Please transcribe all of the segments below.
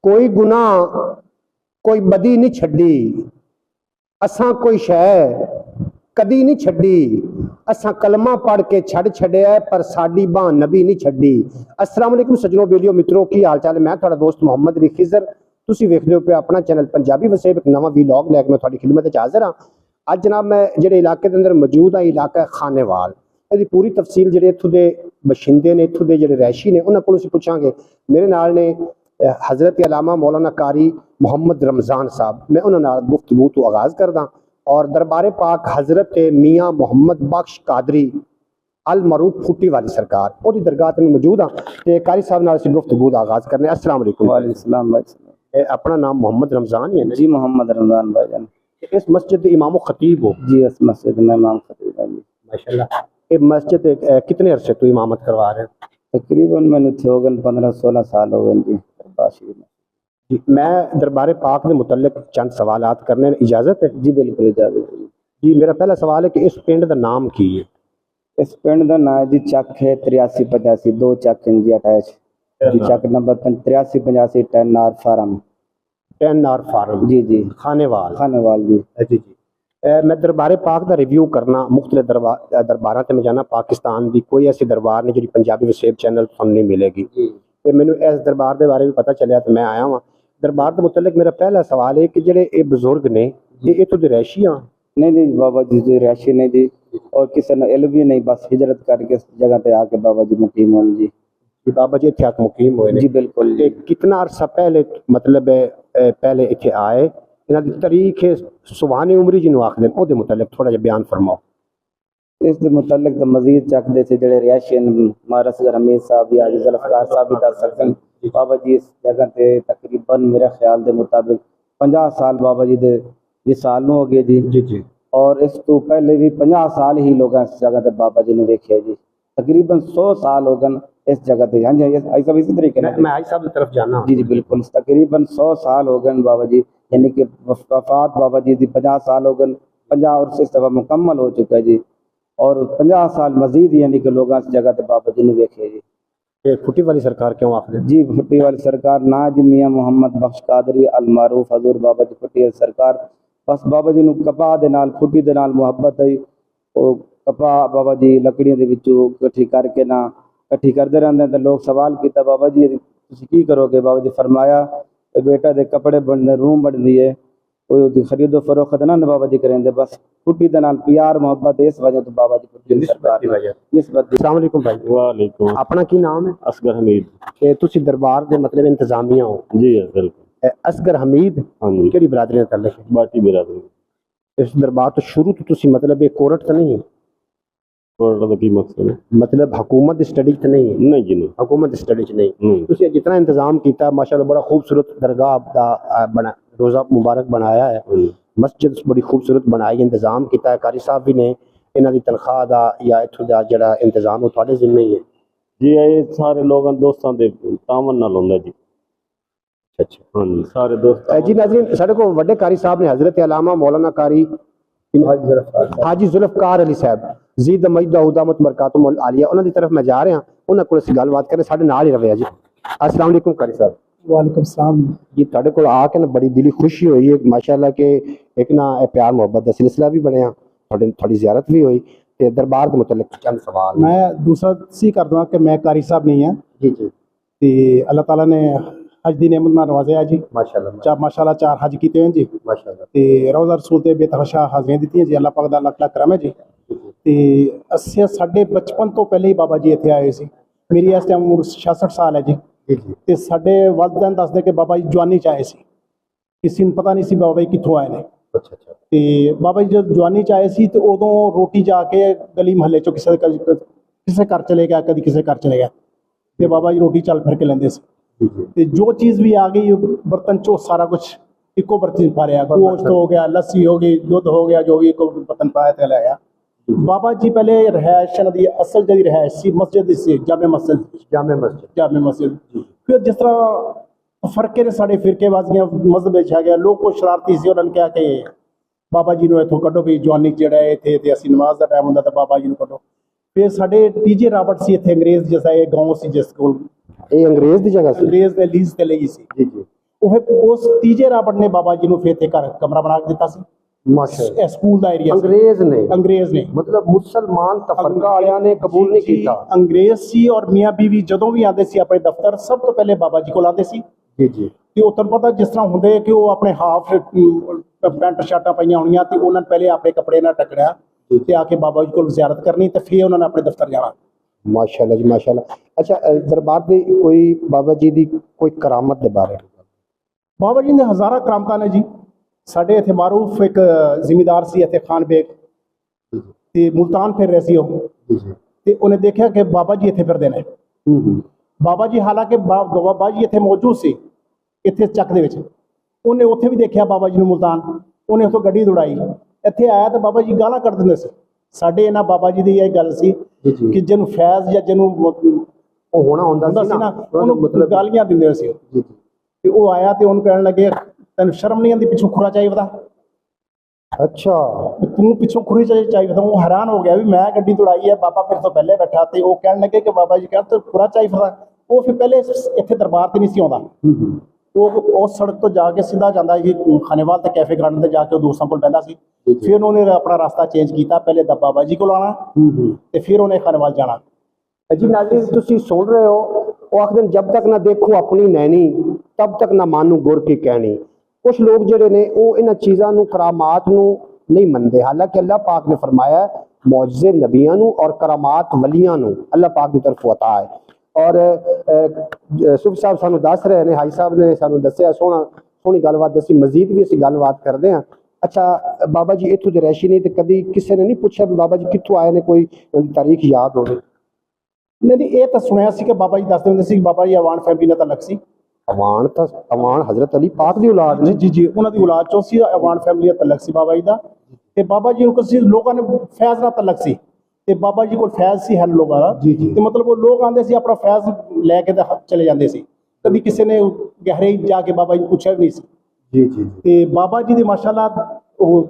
कोई गुनाह कोई बदी नहीं छड़ी, असा कोई शह कदी नहीं छड़ी। असा कलमा पढ़ के छड़ छड़िया पर साडी बां नबी नहीं छड़ी। अस्सलाम वालेकुम सज्जनों, वीडियो मित्रों, की हाल चाल है? मैं थोड़ा दोस्त मोहम्मद अली खिजर, तुसी वेखदे हो पे अपना चैनल पंजाबी वसेब, एक नवा वीलॉग लैके मैं थोड़ी खिदमत च हाज़र हाँ। अज जनाब मैं जिहड़े इलाके के अंदर मौजूद हाँ, इलाका है खानेवाल। इसकी पूरी तफसील जिहड़े इत्थों दे बशिंदे ने, इत्थों दे जिहड़े रैशी ने, उन्हां कोलों असीं पुछांगे। मेरे नाल ने हज़रत अलामा मौलाना कारी मोहम्मद रमज़ान साहब। मैं उन्हां नाल गुफ्तगू तो आगाज़ करदा और दरबारे पाक हज़रत मियाँ मोहम्मद बख्श कादरी अल मरूफ फुटी वाली सरकार ओदी दरगाह ते मौजूद हाँ। ते कारी साहब नाल असीं गुफ्तगू दा आगाज़ करने। अस्सलाम वालेकुम। वालेकुम सलाम भाई। अपना नाम मोहम्मद रमज़ान ही है ना जी? मोहम्मद रमज़ान भाईजान। इस मस्जिद इमाम खतीब हो? जी, इस मस्जिद में इमाम खतीब है जी। माशाल्लाह। ये मस्जिद कितने अरसे तो इमामत करवा रहे हैं? तकरीबन मैंने हो गए 15-16 साल हो गए जी दरबार में। जी, मैं दरबार पाक के मुतल्लिक चंद सवालात करने इजाज़त है? जी बिल्कुल इजाजत है जी। मेरा पहला सवाल है कि इस पिंड का नाम की है? इस पिंड का नाम जी चक है 8385, 2 चक हैं जी अटैच जी। चक number 8385 10 R farm. 10 R farm जी जी, खानेवाल। खानेवाल जी। जी जी। मैं दरबार पाक का रिव्यू करना मुख्तलिफ दरबार से मैं जाना पाकिस्तान की कोई ऐसी दरबार नहीं जी पंजाबी वसेब चैनल सुनने मिलेगी। तो मैंने इस दरबार के बारे में पता चलिया तो मैं आया वहाँ दरबार के मुतल्लिक। मेरा पहला सवाल है कि जेडे ये बुजुर्ग ने ये इत्थों दे रैशी हाँ? नहीं नहीं बाबा जी जी रैशी ने जी, और किसी ने इल्म भी नहीं, बस हिजरत करके इस जगह पे आके बाबा जी मुकीम हुए जी। बाबा जी इत्थे आके मुकीम हुए जी बिल्कुल जी। कितना अरसा पहले मतलब पहले इत्थे आए? इन्हां दी तारीख है सुभानी उमरी जिन्हों आखदे ने, ओदे मुतल्लिक थोड़ा जिहा बयान फरमाओ। इस दे मुतल्लिक तो मजीद चकदे थे जेडे रिहायशी हमारा असगर हमीद साहब या जुल्फकार साहब भी दस सकन। बाबा जी इस जगह पे तकरीबन मेरे ख्याल के मुताबिक 50 साल बाबा जी दे विसाल हो गए जी। जी जी। और इस तो पहले भी 50 साल ही लोग इस जगह पे बाबा जी ने देखे जी। तकरीबन 100 साल हो गए इस जगह पे। हाँ जी, ऐसा इसी तरीके मैं आई साहब की तरफ जाना। जी जी बिल्कुल। तकरीबन 100 साल हो गए बाबा जी, यानी कि वफात बाबा जी की 50 साल हो गए। 50 और से दफा मुकम्मल हो चुका है जी, और 50 साल मजीद यानी कि लोग इस जगह पे बाबा जी ने देखे जी। ये फुटी वाली सरकार क्यों आखदे? जी फुटी वाली सरकार ना जी मियाँ मोहम्मद बख्श कादरी अल मारूफ हजूर बाबा जी फुटी वाली सरकार। बस बाबा जी नूं कपा दे नाल फुटी दे नाल मुहब्बत है। वो कपा बाबा जी लकड़ियों के विचों इकट्ठी करके ना इकट्ठी करते रहते तो लोग सवाल किया बाबा जी तुसीं की करोगे? बाबा जी फरमाया बेटा दे कपड़े बनने रूम बनती है, कोई खरीदो फरोख्त ना बाबा जी करेंगे। बस फुटी दे नाल प्यार मुहब्बत इस वजह तो बाबा जी फुटी सरकार निस्बत। अस्सलाम वालेकुम भाई। वालेकुम। अपना की नाम है? असगर हमीद। ते तुसी दरबार दे मतलब इंतजामिया हो? जी बिल्कुल। असगर हमीद हाँ जी। केड़ी बरादरी नाल तल्लुक है? बाटी बिरादरी। इस दरबार तो शुरू तो तुसी मतलब ये कोरट तो नहीं है? कोरट का की मकसद है? मतलब हुकूमत स्टडी तो नहीं है? नहीं जी नहीं। हुकूमत स्टडी नहीं। तुसी जितना इंतजाम किया माशाल्लाह, बड़ा खूबसूरत दरगाह दा बना रोज़ा मुबारक बनाया है। मस्जिद बड़ी खूबसूरत बनाई, इंतजाम किया है। कारी साहब भी ने इन्हां दी तनख्वाह दा या इत्थों दा जिहड़ा इंतजाम वो तुहाडे जिम्मे ही है? जी ये सारे लोगों दोस्तों के तावन नाल होंदा जी। अच्छा हाँ जी, सारे दोस्त। जी नाज़रीन, साढ़े को वड्डे कारी साहब ने हज़रत अलामा मौलाना कारी हाजी जुल्फकार अली साहब ज़ीद मजदा उदामत बरकातुहुल आलिया, उन्हां दी तरफ मैं जा रहा। उन्हां कोल असीं गलबात करें, साढ़े नाल ही रहे जी। अस्सलाम वालेकुम कारी साहब। वालेकुम सलाम जी। तुहाडे कोल आके ना बड़ी दिली खुशी हुई है माशाल्लाह के एक ना प्यार मुहब्बत का सिलसिला भी बनया, थोड़ी ज़ियारत भी हुई। ते दरबार के मुतल्लिक चंद सवाल मैं दूसरा सी कर दूँ कि मैं कारी साहब नहीं है जी जी। ते अल्लाह ताला ने हज की नेमत नाल नवाजा जी। माशाल्लाह माशाल्लाह 4 हज किए हैं जी। माशाल्लाह। ते रोज़ा रसूल ते बेतहाशा हाज़रियां दी जी। अल्लाह पाक दा लख लख करम है जी। ते असीं साडे बचपन तो पहले ही बाबा जी इत्थे आए सी। मेरी इस टाइम उम्र 66 साल है जी। ते साडे वालिदैन दसदे कि बाबा जी जवानी च आए सी, किसी नूं पता नहीं सी बाबा जी कित्थों आए ने। अच्छा अच्छा। ते बाबा जी जब जवानी च आए सी तो उदों रोटी जाके गली महल्ले चों किसे घर चले गया, कभी किसी घर चले गया, तो बाबा जी रोटी चल फिर के लेंदे सी। ते जो चीज़ भी आ गई बर्तन चो सारा कुछ इको बर्तन पा रहा, गोश्त हो गया, लस्सी हो गई, दुध हो गया, जो भी इको बर्तन पाया तो लाया। बाबा जी पहले रहायश दी असल जी रहायश सी मस्जिद सी, जामे मस्जिद। फिर जिस तरह फरके ने साढ़े फिरकेबाजियां मजहब है गया, लोग को शरारती से उन्होंने क्या कि ਬਾਬਾ ਜੀ ਨੂੰ ਇੱਥੋਂ ਕੱਢੋ ਵੀ ਜਵਾਨੀ 'ਚ ਜਿਹੜਾ ਹੈ ਇੱਥੇ ਤੇ ਅਸੀਂ ਨਮਾਜ਼ ਦਾ ਟਾਈਮ ਹੁੰਦਾ ਤਾਂ ਬਾਬਾ ਜੀ ਨੂੰ ਕੱਢੋ। ਫਿਰ ਸਾਡੇ TJ ਰਾਬਰਟ ਸੀ ਇੱਥੇ ਅੰਗਰੇਜ਼ ਜਿਹਾ ਇਹ ਗਾਉਂ ਸੀ ਜਿਸ ਕੋਲ ਇਹ ਅੰਗਰੇਜ਼ ਦੀ ਜਗ੍ਹਾ ਸੀ? ਅੰਗਰੇਜ਼ ਨੇ ਲੀਜ਼ ਤੇ ਲਈ ਸੀ ਜੀ ਜੀ। ਉਹ ਉਸ TJ ਰਾਬਰਟ ਨੇ ਬਾਬਾ ਜੀ ਨੂੰ ਫਿਰ ਇੱਥੇ ਘਰ ਕਮਰਾ ਬਣਾ ਕੇ ਦਿੱਤਾ ਸੀ। ਮਾਸ਼ਾਅੱਲਾ। ਇਹ ਸਕੂਲ ਦਾ ਏਰੀਆ ਅੰਗਰੇਜ਼ ਨੇ ਮਤਲਬ ਮੁਸਲਮਾਨ ਤਫਰਕਾ ਵਾਲਿਆਂ ਨੇ ਕਬੂਲ ਨਹੀਂ ਜੀ, ਕੀਤਾ। ਅੰਗਰੇਜ਼ ਸੀ ਔਰ ਮੀਆਂ ਬੀਵੀ ਜਦੋਂ ਵੀ ਆਉਂਦੇ ਸੀ ਆਪਣੇ ਦਫ਼ਤਰ ਸਭ ਤੋਂ ਪਹਿਲੇ ਬਾਬਾ ਜੀ ਕੋਲ ਆਉਂਦੇ ਸੀ। ਜੀ ਜੀ। ਤੇ ਉਹ ਤੁਹਾਨੂੰ ਪਤਾ ਜਿਸ ਤਰ੍ਹਾਂ ਹੁੰਦੇ ਕਿ ਉਹ ਆਪਣੇ ਹਾਫ ਪੈਂਟ ਸ਼ਰਟਾਂ ਪਾਈਆਂ ਹੋਣੀਆਂ ਤੇ ਉਹਨਾਂ ਨੇ ਪਹਿਲੇ ਆਪਣੇ ਕੱਪੜੇ ਨਾਲ ਟਕੜਿਆ ਤੇ ਆ ਕੇ ਬਾਬਾ ਜੀ ਕੋਲ ਜ਼ਿਆਰਤ ਕਰਨੀ ਤੇ ਫਿਰ ਉਹਨਾਂ ਨੇ ਆਪਣੇ ਦਫ਼ਤਰ ਜਾਣਾ। ਮਾਸ਼ਾਅੱਲਾ ਜੀ ਮਾਸ਼ਾਅੱਲਾ। ਅੱਛਾ, ਦਰਬਾਰ ਦੀ ਕੋਈ ਬਾਬਾ ਜੀ ਦੀ ਕੋਈ ਕਰਾਮਤ ਦੇ ਬਾਰੇ? ਬਾਬਾ ਜੀ ਦੇ ਹਜ਼ਾਰਾਂ ਕਰਾਮਤਾਂ ਨੇ ਜੀ। ਸਾਡੇ ਇੱਥੇ ਮਾਰੂਫ ਇੱਕ ਜ਼ਿਮੀਦਾਰ ਸੀ ਇੱਥੇ ਖਾਨ ਬੇਗ ਤੇ ਮੁਲਤਾਨ ਫਿਰ ਰਹੇ ਸੀ ਉਹ, ਤੇ ਉਹਨੇ ਦੇਖਿਆ ਕਿ ਬਾਬਾ ਜੀ ਇੱਥੇ ਫਿਰਦੇ ਨੇ। ਬਾਬਾ ਜੀ ਹਾਲਾਂਕਿ ਬਾਬਾ ਜੀ ਇੱਥੇ ਮੌਜੂਦ ਸੀ ਇੱਥੇ ਚੱਕ ਦੇ ਵਿੱਚ, ਉਹਨੇ ਉੱਥੇ ਵੀ ਦੇਖਿਆ ਬਾਬਾ ਜੀ ਨੂੰ ਮੁਲਤਾਨ। ਉਹਨੇ ਉੱਥੋਂ ਗੱਡੀ ਦੌੜਾਈ, ਇੱਥੇ ਆਇਆ ਤਾਂ ਬਾਬਾ ਜੀ ਗਾਲਾਂ ਕੱਢ ਦਿੰਦੇ ਸੀ। ਸਾਡੇ ਇਹਨਾਂ ਬਾਬਾ ਜੀ ਦੀ ਇਹ ਗੱਲ ਸੀ ਕਿ ਜਿਹਨੂੰ ਫੈਜ਼ ਜਾਂ ਜਿਹਨੂੰ ਉਹ ਹੋਣਾ ਹੁੰਦਾ ਸੀ ਨਾ ਉਹਨੂੰ ਮਤਲਬ ਗਾਲੀਆਂ ਦਿੰਦੇ ਸੀ। ਤੇ ਉਹ ਆਇਆ ਤੇ ਉਹਨੂੰ ਕਹਿਣ ਲੱਗੇ ਤੈਨੂੰ ਸ਼ਰਮ ਨਹੀਂ ਆਉਂਦੀ ਪਿੱਛੋਂ ਖੁਰਾ ਚਾਹੀਦਾ? ਅੱਛਾ, ਤੂੰ ਪਿੱਛੋਂ ਖੁਰੀ ਚਾਹੀਦਾ? ਉਹ ਹੈਰਾਨ ਹੋ ਗਿਆ ਵੀ ਮੈਂ ਗੱਡੀ ਦੌੜਾਈ ਹੈ, ਬਾਬਾ ਫਿਰ ਤੋਂ ਪਹਿਲੇ ਬੈਠਾ। ਤੇ ਉਹ ਕਹਿਣ ਲੱਗੇ ਕਿ ਬਾਬਾ ਜੀ ਕਹਿੰਦੇ ਖੁਰਾ ਚਾਹੀਦਾ। ਉਹ ਫਿਰ ਪਹਿਲੇ ਇੱਥੇ ਦਰਬਾਰ ਤੇ ਨਹੀਂ ਸੀ ਆਉਂਦਾ। ਉਹ ਉਸ ਸੜਕ ਤੋਂ ਜਾ ਕੇ ਸਿੱਧਾ ਜਾਂਦਾ ਜੀ ਖਾਨੇਵਾਲ ਤੇ ਕੈਫੇ ਗਾਰਡਨ ਤੇ ਜਾ ਕੇ ਉਹ ਦੋਸਤਾਂ ਕੋਲ ਬਹਿੰਦਾ ਸੀ। ਫਿਰ ਉਹਨੇ ਆਪਣਾ ਰਸਤਾ ਚੇਂਜ ਕੀਤਾ, ਪਹਿਲੇ ਬਾਬਾ ਜੀ ਕੋਲ ਆਉਣਾ ਤੇ ਫਿਰ ਉਹਨੇ ਖਾਨੇਵਾਲ ਜਾਣਾ। जी नाज़रीन, तुसी सुन रहे हो वो आखदे जब तक ना देखो अपनी नैनी तब तक ना मानू गुर की कहनी। कुछ लोग जिहड़े ने वो इन्हां चीज़ां नूं करामात नूं नहीं मनदे, हालांकि अल्लाह पाक ने फरमाया मौजज़े नबियां नूं और करामात वलियां नूं अल्लाह पाक की तरफ अता है। और सुब साहब सानू दस रहे ने, हाई साहब ने सानू दस्सिया सोहनी गलबात दसी, मजीद भी असीं गलबात करदे हां। अच्छा बाबा जी इत्थों दे रैशी नहीं ते कदी किसी ने नहीं पूछा भी बाबा जी कित्थों आए ने, कोई तारीख याद होवे? नहीं, ये तो सुनिया सी कि बाबा जी दसदे हुंदे सी बाबा जी अवान फैमिली नाल तलक सी। अवान हजरत अली पाक दी औलाद ने। जी जी, उन्हां दी औलाद चों सी अवान फैमिली नाल तलक सी बाबा जी दा। ते बाबा जी नूं किसी लोकां ने फैज़ नाल तलक सी ते बाबा जी कोल फैज़ सी हर लोकां दा। ते मतलब वो लोग आंदे सी अपना फैज़ लैके ते चले जांदे सी, कदी किसी ने गहरे जाके बाबा जी पूछा भी नहीं सी। जी जी। ते बाबा जी दी माशाअल्लाह वो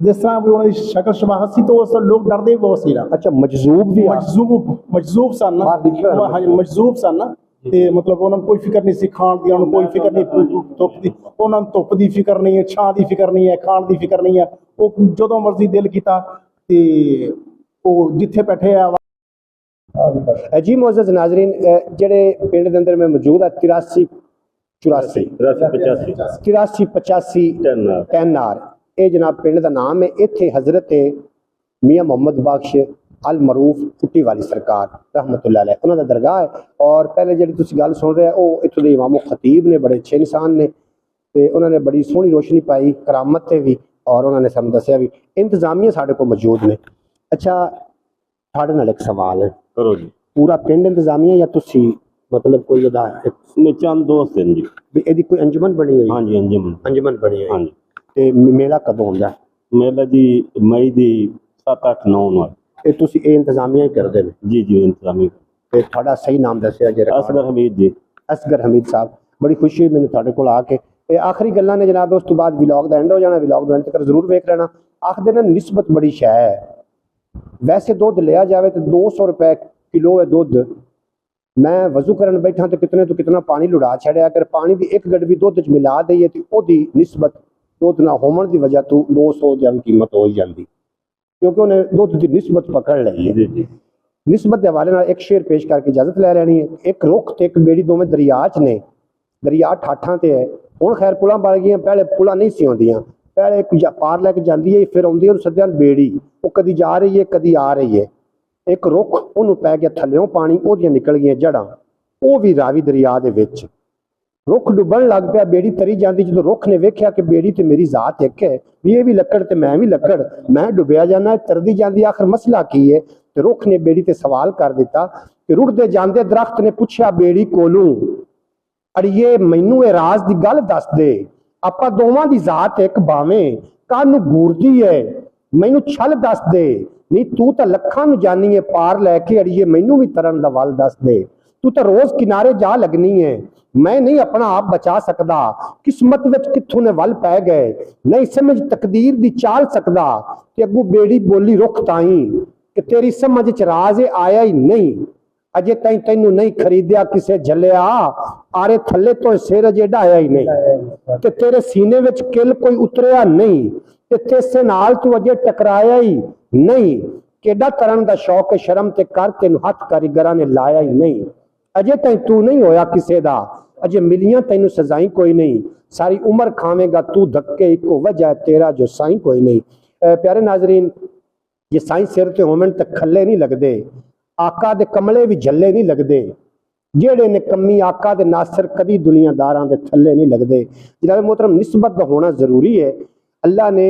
जिस तरह भी उन्होंने शक्ल शबाहत सी तो उस लोग डरते भी बहुत सी ना। अच्छा, मजजूब भी मजजूब सन ना। हाँ जी, मजजूब सन ना। ते मतलब उन्होंने कोई फिक्र नहीं सी खाण दी, उन्होंने कोई फिक्र नहीं धुप दी, उन्होंने धुप दी फिक्र नहीं है, छां दी फिक्र नहीं है, खाण दी फिक्र नहीं है। वो जदों मर्जी दिल कीता ते वो जिथे बैठे आ। जी मोअज़्ज़ज़ नाज़रीन, जेड़े पिंड दे अंदर मैं मौजूद है 83 84 85 10 ਇਹ ਜਨਾਬ ਪਿੰਡ ਦਾ ਨਾਮ ਹੈ। ਇੱਥੇ ਹਜ਼ਰਤ ਮੀਆਂ ਮੁਹੰਮਦ ਬਖਸ਼ ਅਲ ਮਰੂਫ ਕੁੱਟੀ ਵਾਲੀ ਸਰਕਾਰ ਰਹਿਮਤੁल्लाह अलैह ਉਹਨਾਂ ਦਾ ਦਰਗਾਹ ਹੈ। ਔਰ ਪਹਿਲੇ ਜਿਹੜੀ ਤੁਸੀਂ ਗੱਲ ਸੁਣ ਰਹੇ ਹੋ ਉਹ ਇੱਥੋਂ ਦੇ ਇਮਾਮ ਖਤੀਬ ਨੇ, ਬੜੇ ਅੱਛੇ ਇਨਸਾਨ ਨੇ ਤੇ ਉਹਨਾਂ ਨੇ ਬੜੀ ਸੋਹਣੀ ਰੋਸ਼ਨੀ ਪਾਈ ਕਰਾਮਤ ਤੇ ਵੀ, ਔਰ ਉਹਨਾਂ ਨੇ ਸਾਨੂੰ ਦੱਸਿਆ ਵੀ ਇੰਤਜ਼ਾਮੀਆਂ ਸਾਡੇ ਕੋਲ ਮੌਜੂਦ ਨੇ। ਅੱਛਾ, ਤੁਹਾਡੇ ਨਾਲ ਇੱਕ ਸਵਾਲ ਹੈ, करो जी। ਪੂਰਾ ਪਿੰਡ ਇੰਤਜ਼ਾਮੀਆਂ ਜਾਂ ਤੁਸੀਂ मतलब कोई अदा ने चंद दोस्त हैं जी। भी ਇਹਦੀ ਕੋਈ ਅੰਜਮਨ ਬਣੀ ਹੋਈ? हाँ जी, ਅੰਜਮਨ ਬਣੀ ਹੋਈ। हाँ जी। ਤੇ ਮੇਲਾ ਕਦੋਂ ਹੁੰਦਾ? मेला जी मई दी 7 8 9 ਨੂੰ। ਇਹ ਤੁਸੀਂ ਇਹ ਇੰਤਜ਼ਾਮੀਆਂ ਹੀ ਕਰਦੇ ਨੇ? जी जी, इंतजामी। ਤੇ ਤੁਹਾਡਾ ਸਹੀ ਨਾਮ ਦੱਸਿਆ ਜੀ? असगर हमीद जी। असगर हमीद साहब, बड़ी खुशी हुई मैंने ਤੁਹਾਡੇ ਕੋਲ ਆ ਕੇ। ਇਹ ਆਖਰੀ ਗੱਲਾਂ ਨੇ ਜਨਾਬ, ਉਸ ਤੋਂ ਬਾਅਦ ਵਲੌਗ ਦਾ ਐਂਡ ਹੋ ਜਾਣਾ। ਵਲੌਗ ਨੂੰ ਐਂਡ ਤੱਕ ਜ਼ਰੂਰ ਵੇਖ ਲੈਣਾ। ਆਖਦੇ ਨੇ ਨਿਸਬਤ ਬੜੀ ਸ਼ੈ ਹੈ। ਵੈਸੇ ਦੁੱਧ ਲਿਆ ਜਾਵੇ ਤਾਂ 200 रुपए किलो है दुध। मैं वजू करन बैठा तो कितना पानी लुड़ा छड़िया। अगर पानी की एक गड़वी दुध च मिला दईए तो ओदी निस्बत दुध ना होवन की वजह तो 200 की कीमत हो ही जाती, क्योंकि उन्हें दुध की निस्बत पकड़ ली है। निस्बत के हवाले एक शेर पेश करके इजाजत लै लेनी है। एक रुख ते एक बेड़ी दोवें दरिया च ने, दरिया ठाठां ते है। हुण खैर पुलां बन गई, पहले पुलां नहीं सी आउंदियां। पहले एक पार लैके जाती है, फिर आउंदी है सद्दियां बेड़ी, वो कदी जा रही है कदी आ रही है। एक रुख उन्होंने पै गया थल्लों पानी, ओदियां निकल गई जड़ां, वो भी रावी दरिया दे विच। रुख डुबन लग पिया, बेड़ी तरी जाती। जो रुख ने वेख्या कि बेड़ी तो मेरी जात एक है, भी ये भी लकड़ तो मैं भी लकड़, मैं डुबया जाना तरदी जाती, आखिर मसला की है। तो रुख ने बेड़ी ते सवाल कर दिता कि रुड़दे जांदे दरख्त ने पूछा बेड़ी कोलों, अड़िए मैनू ये राज की गल दस दे, आपां दोवां दी जात एक भावें कानू घूरदी है, मैनू छल दस दे, नहीं तू तो लखां नूं जानी है पार लैके, अड़िए मैनू भी तरन दा वल दस दे। तू तो रोज किनारे जा लगनी है, मैं नहीं अपना आप बचा सकदा, किस्मत विच कित्थों ने वल पै गए, नहीं समझ तकदीर दी चाल सकदा, ते अगू बेड़ी बोली रुख ताई कि तेरी समझ च राज आया ही नहीं, अजे ताई तैनू नहीं खरीदिया किसे झलिया, आरे थले तो सिर अजे ढाया ही नहीं, ते तेरे सीने विच किल कोई उतरिया नहीं, ते तेसे नाल तू अजे टकराया ही नहीं, केडा तरन दा शौक शर्म ते कर तेनू हथ कारीगरां ने लाया ही नहीं, अजे ताई तू नहीं होया किसे दा, अजे मिलियां तैनू सजाई कोई नहीं, सारी उम्र खावेगा तू धक्के, इको वजह तेरा जो साई कोई नहीं। प्यारे नाजरीन, ये साई सिर ते होवन ते खल्ले नहीं लगदे, आका दे कमले भी झल्ले नहीं लगदे, जेड़े ने कमी आका दे नासर कदी दुनियादारां दे थल्ले नहीं लगदे। जनाब मोहतरम, निस्बत दा होना जरूरी है। अल्लाह ने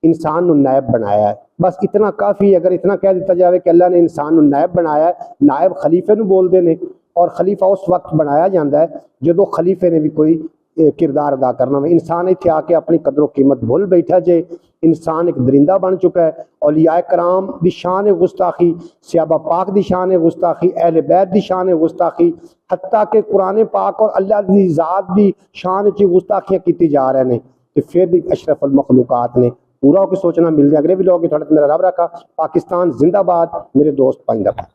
इंसान नू नायब बनाया है, बस इतना काफ़ी है। अगर इतना कह दिता जाए कि अल्लाह ने इंसान नू नायब बनाया है, नायब खलीफे नू बोलते हैं, और खलीफा उस वक्त बनाया जाता है जो खलीफे ने भी कोई किरदार अदा करना हो। इंसान इत्थे आके अपनी कदरों कीमत भुल बैठा जे, इंसान एक दरिंदा बन चुका है। औलिया कराम दी शान है गुस्ताखी, सहाबा पाक दी शान है गुस्ताखी, अहले बैत दी शान है गुस्ताखी, हत्ता के कुरान पाक और अल्लाह दी ज़ात दी शान च गुस्ताखियां की जा रहे हैं, तो फिर अशरफ अल मखलूकात ने पूरा होकर सोचना। मिलते अगले भी लोग, थोड़ा मेरा रब रखा। पाकिस्तान जिंदाबाद, मेरे दोस्त पाइंदाबाद।